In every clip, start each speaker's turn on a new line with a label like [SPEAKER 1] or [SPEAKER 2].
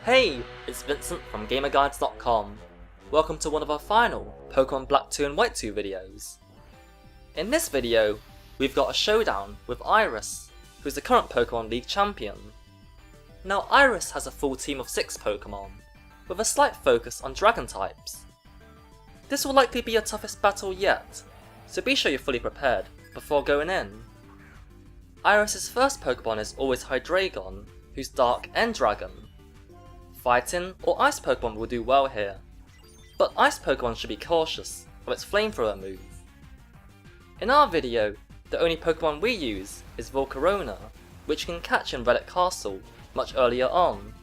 [SPEAKER 1] Hey, it's Vincent from GamerGuides.com. Welcome to one of our final Pokemon Black 2 and White 2 videos. In this video, we've got a showdown with Iris, who's the current Pokemon League champion. Now Iris has a full team of 6 Pokemon, with a slight focus on Dragon types. This will likely be your toughest battle yet, so be sure you're fully prepared before going in. Iris' first Pokemon is always Hydreigon, who's Dark and Dragon. Fighting or Ice Pokemon will do well here, but Ice Pokemon should be cautious of its Flamethrower move. In our video, the only Pokemon we use is Volcarona, which you can catch in Relic Castle much earlier on.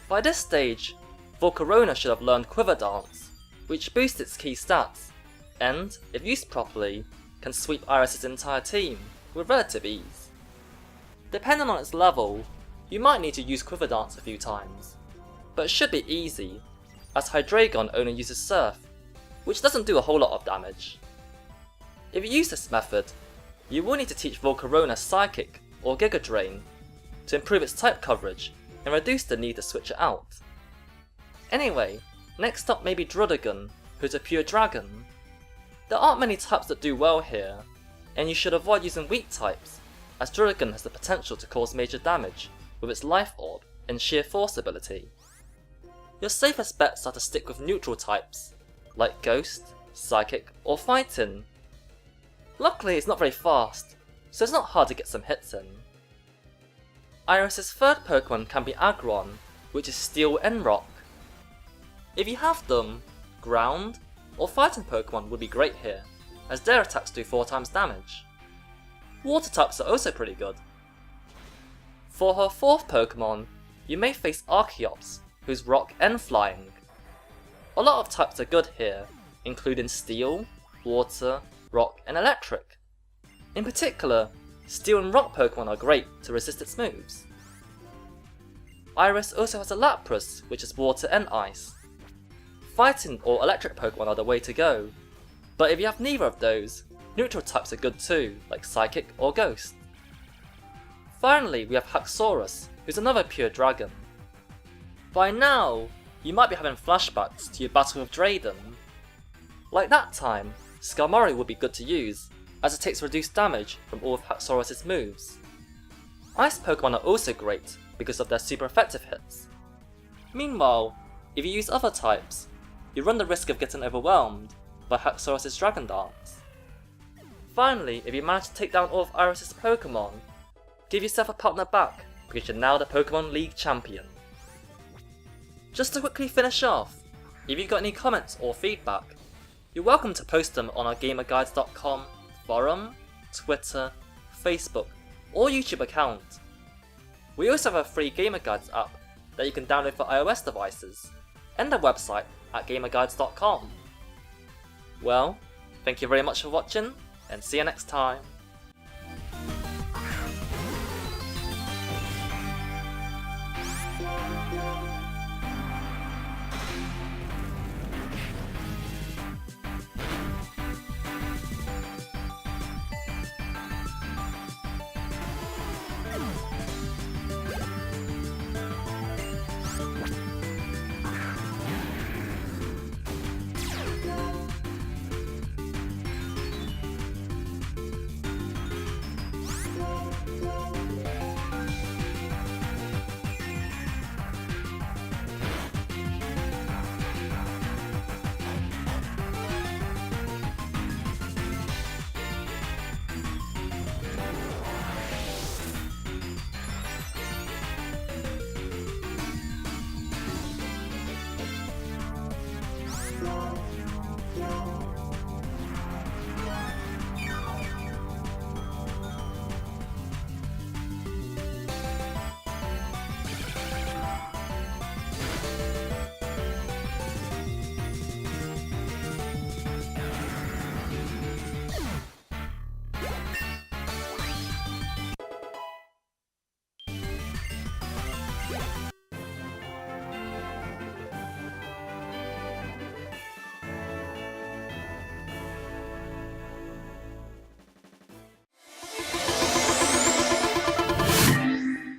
[SPEAKER 1] By this stage, Volcarona should have learned Quiver Dance, which boosts its key stats, and, if used properly, can sweep Iris' entire team with relative ease. Depending on its level, you might need to use Quiver Dance a few times, but it should be easy, as Hydreigon only uses Surf, which doesn't do a whole lot of damage. If you use this method, you will need to teach Volcarona Psychic or Giga Drain to improve its type coverage and reduce the need to switch it out. Anyway, next up may be Druddigon, who's a pure dragon. There aren't many types that do well here, and you should avoid using weak types, as Druddigon has the potential to cause major damage with its Life Orb and Sheer Force ability. Your safest bets are to stick with neutral types, like Ghost, Psychic, or Fighting. Luckily it's not very fast, so it's not hard to get some hits in. Iris' third Pokemon can be Aggron, which is Steel and Rock. If you have them, Ground or Fighting Pokemon would be great here, as their attacks do 4 times damage. Water types are also pretty good. For her fourth Pokemon, you may face Archeops, who's Rock and Flying. A lot of types are good here, including Steel, Water, Rock and Electric. In particular, Steel and Rock Pokemon are great to resist its moves. Iris also has a Lapras, which is Water and Ice. Fighting or Electric Pokemon are the way to go, but if you have neither of those, neutral types are good too, like Psychic or Ghost. Finally, we have Haxorus, who's another pure dragon. By now, you might be having flashbacks to your battle with Drayden. Like that time, Skarmory would be good to use, as it takes reduced damage from all of Haxorus' moves. Ice Pokemon are also great because of their super effective hits. Meanwhile, if you use other types, you run the risk of getting overwhelmed by Haxorus' Dragon Dance. Finally, if you manage to take down all of Iris' Pokemon, give yourself a partner back because you're now the Pokemon League champion. Just to quickly finish off, if you've got any comments or feedback, you're welcome to post them on our GamerGuides.com forum, Twitter, Facebook, or YouTube account. We also have a free Gamer Guides app that you can download for iOS devices, and a website at GamerGuides.com. Well, thank you very much for watching, and see you next time.